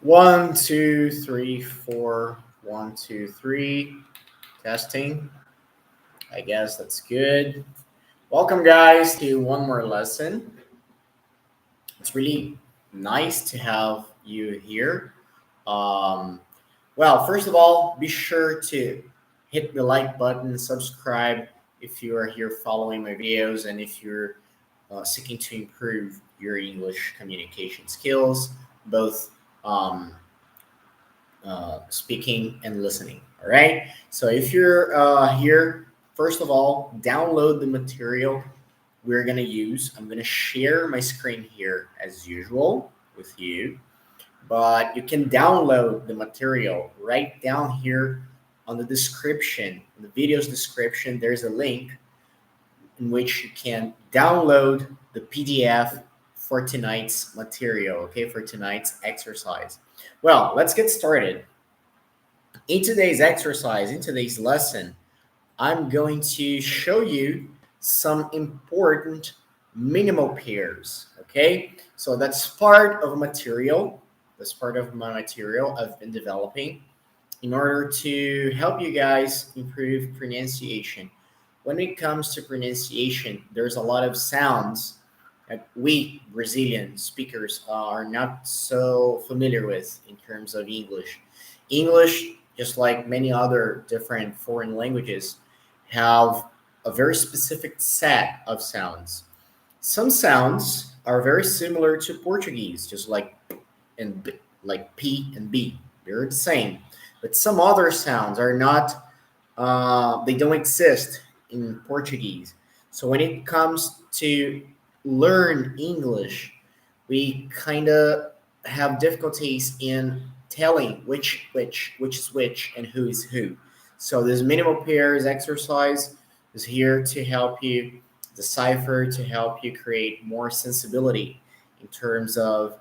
One, two, three, four. One, two, three. Testing. I guess that's good. Welcome, guys, to one more lesson. It's really nice to have you here. Um, first of all, be sure to hit the like button, subscribe if you are here following my videos, and if you're seeking to improve your English communication skills, both um, speaking and listening. All right. So if you're here, first of all, download the material we're going to use. I'm going to share my screen here as usual with you, but you can download the material right down here on the description, in the video's description. There's a link in which you can download the PDF for tonight's material, okay, for tonight's exercise. Well, let's get started. In today's exercise, in today's lesson, I'm going to show you some important minimal pairs. Okay, so that's part of material. That's part of my material I've been developing in order to help you guys improve pronunciation. When it comes to pronunciation, there's a lot of sounds that we Brazilian speakers are not so familiar with in terms of English. English, just like many other different foreign languages, have a very specific set of sounds. Some sounds are very similar to Portuguese, just like like P and B. They're the same. But some other sounds are not, they don't exist in Portuguese. So when it comes to learn English, we kind of have difficulties in telling which is which and who is who. So this minimal pairs exercise is here to help you decipher, to help you create more sensibility in terms of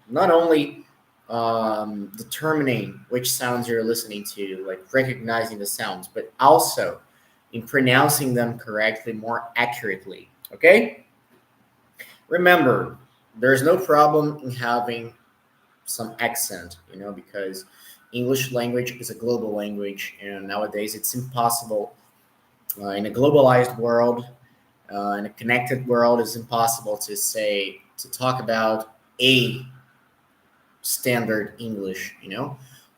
not only determining which sounds you're listening to, like recognizing the sounds, but also in pronouncing them correctly, more accurately. Okay? Remember, there's no problem in having some accent, because English language is a global language, and nowadays it's impossible in a globalized world, in a connected world, it's impossible to talk about a standard English.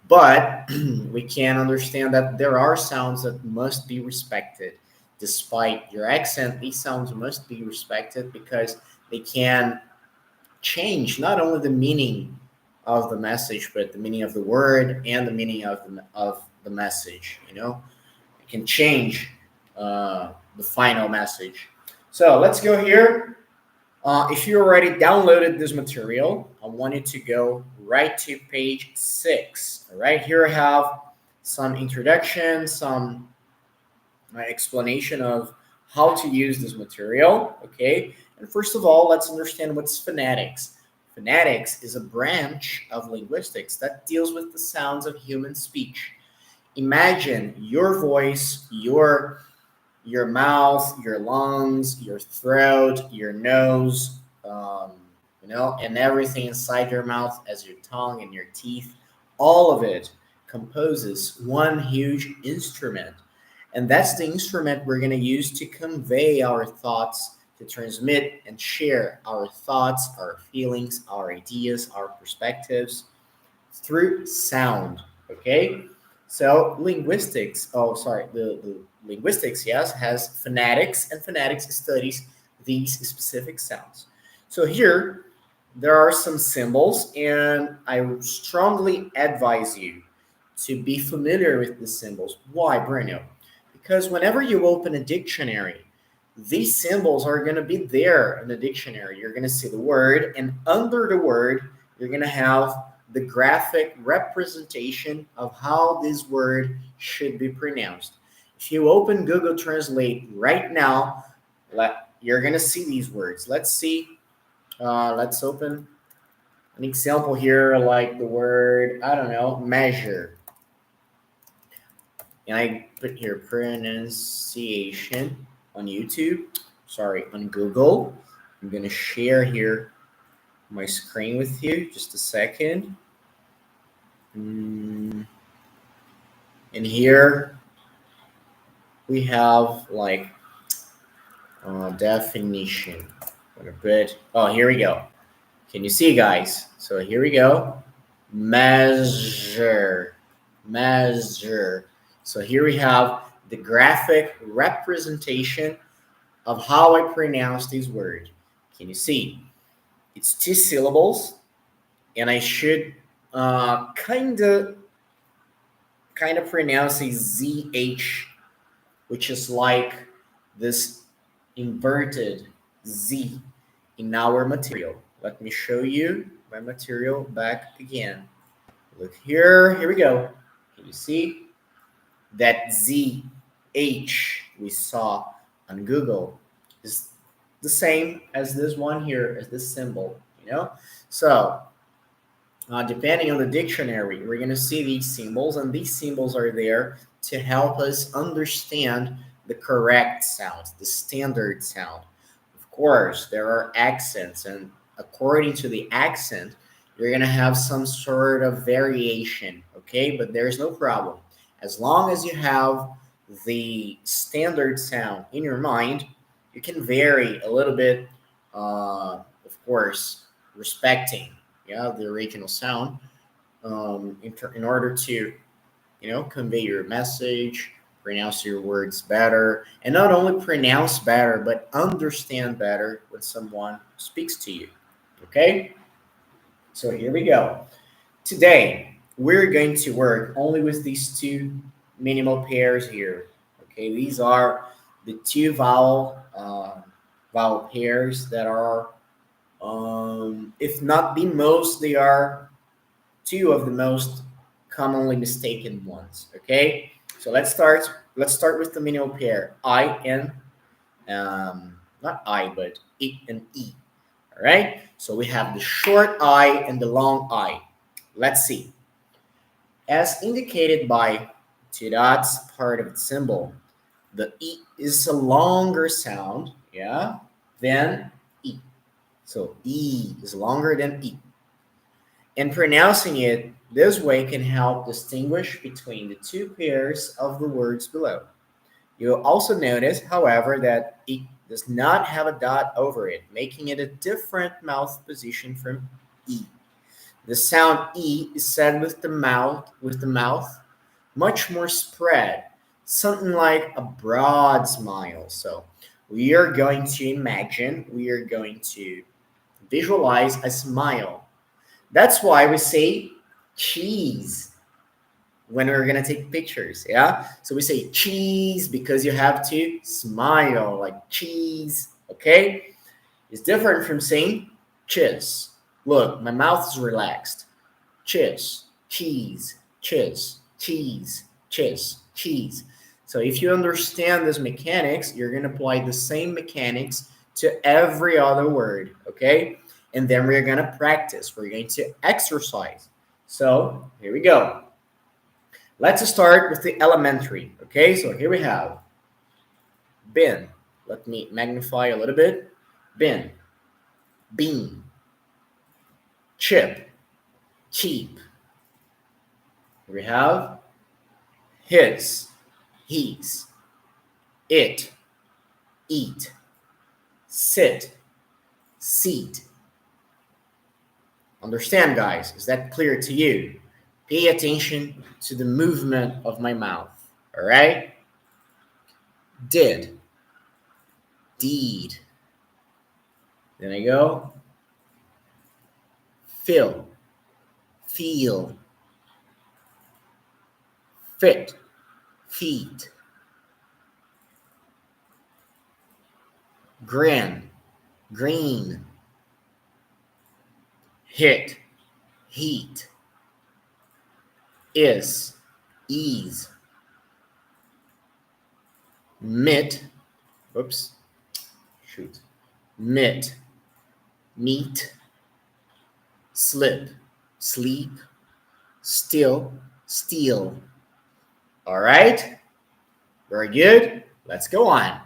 But we can understand that there are sounds that must be respected. Despite your accent, these sounds must be respected because they can change not only the meaning of the message, but the meaning of the word and the meaning of the message. It can change the final message. So let's go here. If you already downloaded this material, I want you to go right to page 6. All right, here I have some introduction, some explanation of how to use this material. Okay, and first of all, let's understand what's phonetics. Phonetics is a branch of linguistics that deals with the sounds of human speech. Imagine your voice, your mouth, your lungs, your throat, your nose, and everything inside your mouth as your tongue and your teeth. All of it composes one huge instrument. And that's the instrument we're going to use to convey our thoughts, to transmit and share our thoughts, our feelings, our ideas, our perspectives through sound. Okay? So the linguistics, yes, has phonetics, and phonetics studies these specific sounds. So here, there are some symbols, and I strongly advise you to be familiar with the symbols. Why, Bruno? Because whenever you open a dictionary, these symbols are going to be there in the dictionary. You're going to see the word, and under the word, you're going to have the graphic representation of how this word should be pronounced. If you open Google Translate right now, you're going to see these words. Let's see. Let's open an example here, like the word, I don't know, measure. And I put here pronunciation on YouTube. Sorry, on Google. I'm going to share here my screen with you. Just a second. And here we have like definition. What a bit. Oh, here we go. Can you see, guys? So here we go. Measure. Measure. So here we have the graphic representation of how I pronounce this word. Can you see? It's 2 syllables, and I should kind of pronounce a ZH, which is like this inverted Z in our material. Let me show you my material back again. Look here, here we go. Can you see that ZH we saw on Google is the same as this one here, as this symbol, you know? So depending on the dictionary, we're going to see these symbols, and these symbols are there to help us understand the correct sound, the standard sound. Of course, there are accents, and according to the accent, you're going to have some sort of variation, okay? But there's no problem. As long as you have the standard sound in your mind, you can vary a little bit, of course, respecting the original sound, in order to convey your message, pronounce your words better, and not only pronounce better but understand better when someone speaks to you. Okay, so here we go. Today we're going to work only with these 2 minimal pairs here. Okay, these are the 2 vowel pairs that are, if not the most, they are 2 of the most commonly mistaken ones. Okay, so let's start. Let's start with the minimal pair I and not I, but I and E. All right. So we have the short I and the long I. Let's see. As indicated by 2 dots, part of the symbol, the E is a longer sound, yeah, than E. So E is longer than E. And pronouncing it this way can help distinguish between the 2 pairs of the words below. You'll also notice, however, that it does not have a dot over it, making it a different mouth position from E. The sound E is said with the mouth much more spread, something like a broad smile. So we are going to visualize a smile. That's why we say cheese when we're gonna take pictures, yeah? So we say cheese because you have to smile, like cheese, okay? It's different from saying cheese. Look, my mouth is relaxed. Cheese, cheese, cheese, cheese, cheese, cheese. So if you understand these mechanics, you're gonna apply the same mechanics to every other word, okay? And then we're gonna practice. We're going to exercise. So here we go. Let's start with the elementary. Okay, so here we have bin. Let me magnify a little bit. Bin, bean, chip, cheap. Here we have his, he's, it, eat, sit, seat. Understand, guys? Is that clear to you? Pay attention to the movement of my mouth. All right? Did, deed. Then I go. Fill, feel. Fit, feet. Grin, green. Hit, heat. Is, ease. Mit, oops, shoot. Mit, meet. Slip, sleep. Still, steal. All right? Very good. Let's go on.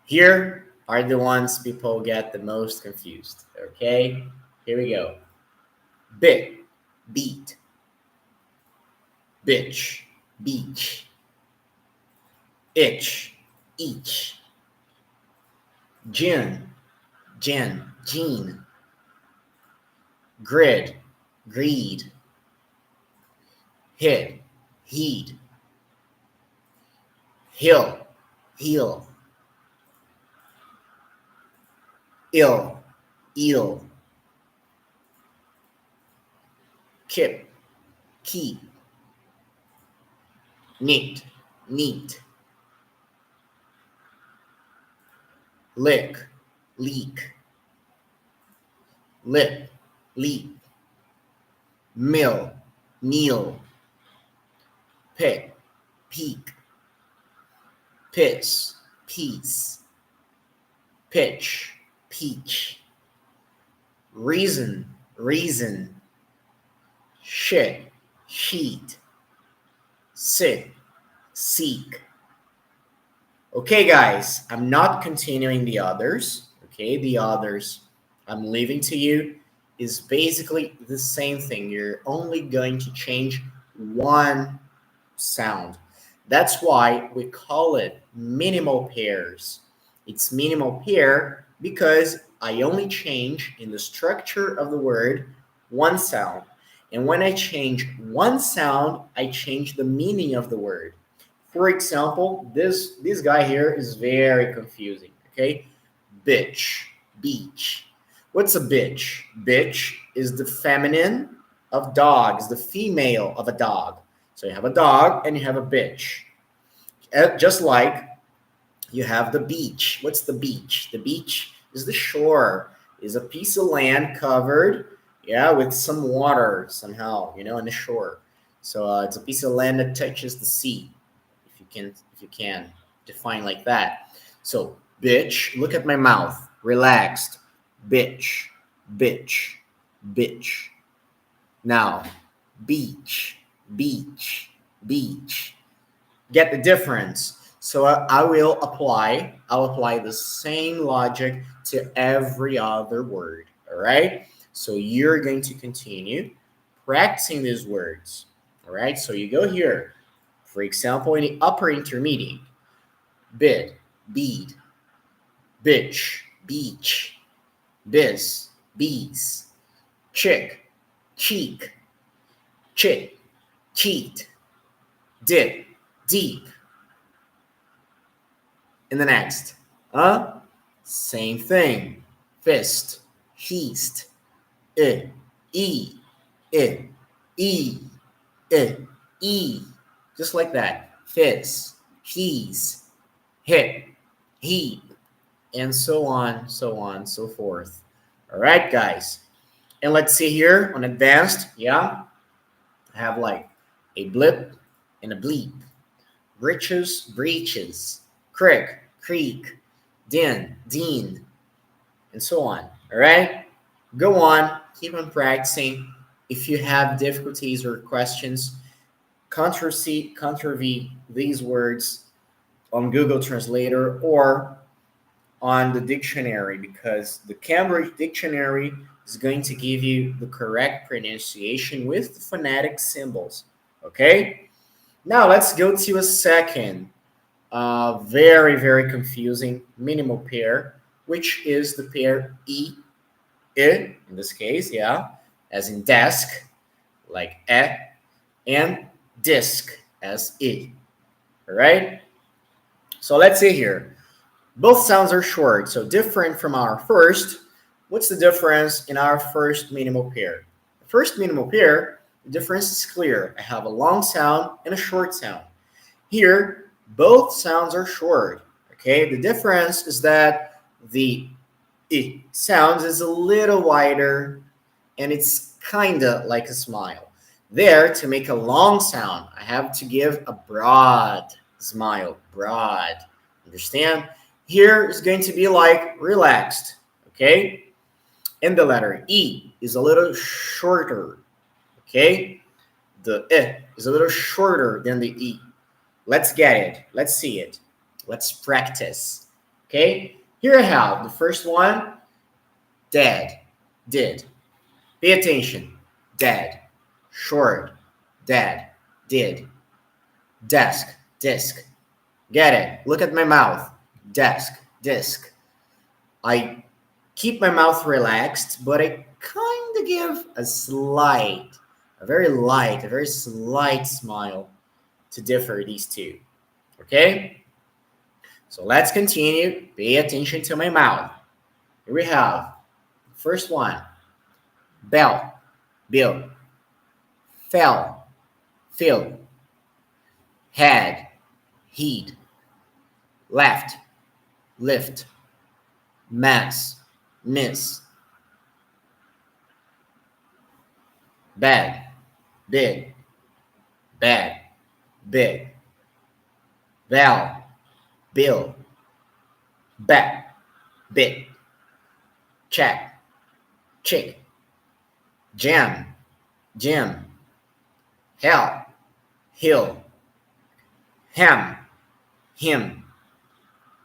Here are the ones people get the most confused. Okay? Here we go. Bit, beat, bitch, beach, itch, each, gin, gin, gene, grid, greed, hit, heed, hill, heel, ill, eel, kip, keep, neat, neat, lick, leak, lip, leap, mill, meal, pick, peak, piss, peace, pitch, peach, reason, reason, shit, sheet, sick, seek. Okay, guys, I'm not continuing the others. Okay, the others I'm leaving to you is basically the same thing. You're only going to change one sound. That's why we call it minimal pairs. It's minimal pair because I only change in the structure of the word one sound. And when I change one sound, I change the meaning of the word. For example, this guy here is very confusing, okay? Bitch, beach. What's a bitch? Bitch is the feminine of dog, is the female of a dog. So you have a dog and you have a bitch. Just like you have the beach. What's the beach? The beach is the shore, is a piece of land covered, yeah, with some water somehow, on the shore. So it's a piece of land that touches the sea, if you can define like that. So bitch, look at my mouth, relaxed, bitch, bitch, bitch. Now, beach, beach, beach. Get the difference. So I'll apply the same logic to every other word. All right. So you're going to continue practicing these words. All right. So you go here. For example, in the upper intermediate, bid, bead, bitch, beach, biz, bees, chick, cheek, chit, cheat, dip, deep. In the next, same thing. Fist, feast, e, e, e, e, e, e. Just like that. Fizz, keys, hip, heat, and so on, so forth. All right, guys. And let's see here on advanced, yeah, I have like a blip and a bleep, riches, breeches, crick, creek, din, dean, and so on. All right, go on, keep on practicing. If you have difficulties or questions, contrivy these words on Google Translator or on the dictionary, because the Cambridge Dictionary is going to give you the correct pronunciation with the phonetic symbols. Okay? Now let's go to a second very, very confusing minimal pair, which is the pair I, in this case, yeah, as in desk, like and disc as I. All right? So let's see here. Both sounds are short, so different from our first. What's the difference in our first minimal pair? The first minimal pair, the difference is clear. I have a long sound and a short sound. Here, both sounds are short. Okay, the difference is that the I sound is a little wider and it's kinda like a smile. There, to make a long sound, I have to give a broad smile. Broad. Understand? Here is going to be like relaxed. Okay? And the letter E is a little shorter. Okay? The I is a little shorter than the E. Let's get it. Let's see it. Let's practice. Okay? Here I have the first one, dead, did. Pay attention. Dead. short, dead, did, desk, disc. Get it? Look at my mouth. Desk, disc. I keep my mouth relaxed, but I kind of give a very light, a very slight smile to differ these two. Okay? So let's continue. Pay attention to my mouth. Here we have first one. Bell, bill. Fell, fill. Head, heed. Left, lift. Mass, miss. Bad, big. Bad, big. Bell, bill. Bet, bit. Check, chick. Jam, Jim. Hell, hill. Ham, him.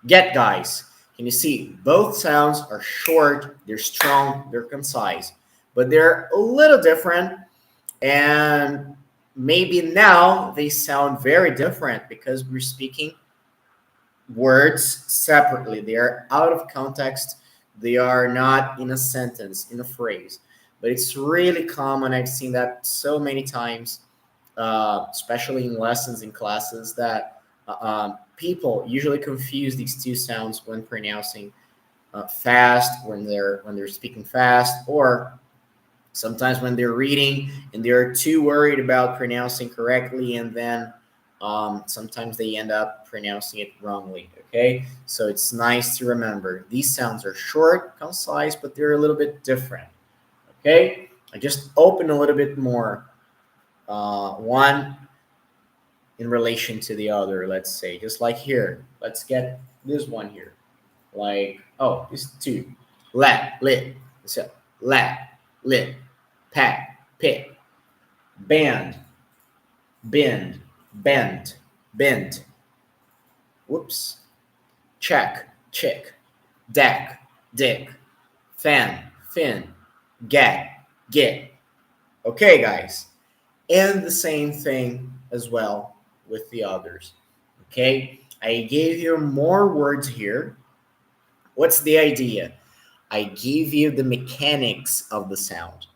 Get, guys. Can you see? Both sounds are short, they're strong, they're concise, but they're a little different. And maybe now they sound very different because we're speaking words separately. They are out of context. They are not in a sentence, in a phrase. But it's really common. I've seen that so many times, especially in lessons in classes, that people usually confuse these two sounds when pronouncing fast, when they're speaking fast, or sometimes when they're reading and they're too worried about pronouncing correctly, and then sometimes they end up pronouncing it wrongly. Okay, so it's nice to remember these sounds are short, concise, but they're a little bit different. Okay, I just open a little bit more one in relation to the other. Let's say, just like here, let's get this one here. Like, oh, this two. Let, lit. So, let, lit. Pat, pit. Band, bend, bent, bent. Whoops. Check, chick. Deck, dick. Fan, fin. Get, get. Okay, guys. And the same thing as well with the others. Okay, I gave you more words here. What's the idea? I give you the mechanics of the sound.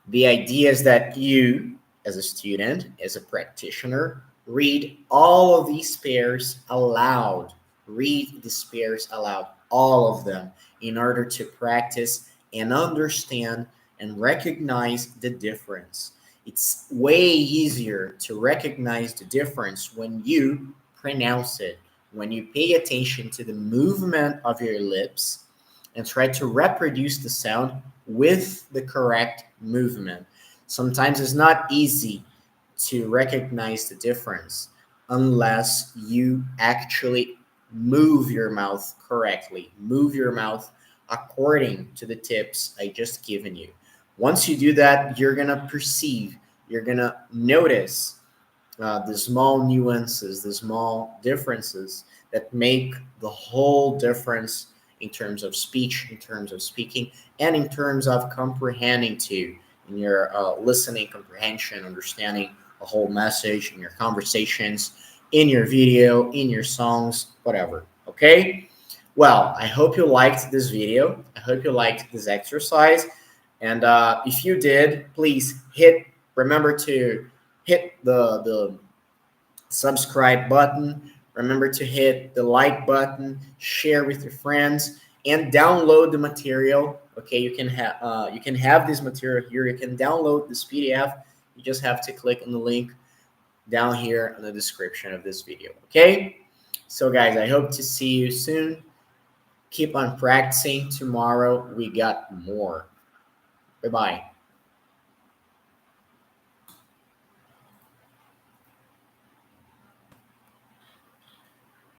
The idea is that you, as a student, as a practitioner, read all of these pairs aloud. Read these pairs aloud, all of them, in order to practice and understand and recognize the difference. It's way easier to recognize the difference when you pronounce it, when you pay attention to the movement of your lips and try to reproduce the sound with the correct movement. Sometimes it's not easy to recognize the difference unless you actually move your mouth correctly, move your mouth according to the tips I just given you. Once you do that, you're going to perceive, you're going to notice the small nuances, the small differences that make the whole difference in terms of speech, in terms of speaking, and in terms of comprehending too, in your listening comprehension, understanding a whole message in your conversations, in your video, in your songs, whatever. Okay? Well, I hope you liked this video. I hope you liked this exercise. And if you did, please remember to hit the subscribe button. Remember to hit the like button, share with your friends, and download the material. Okay, you can have this material here. You can download this PDF. You just have to click on the link down here in the description of this video. Okay, so guys, I hope to see you soon. Keep on practicing. Tomorrow we got more. Bye-bye.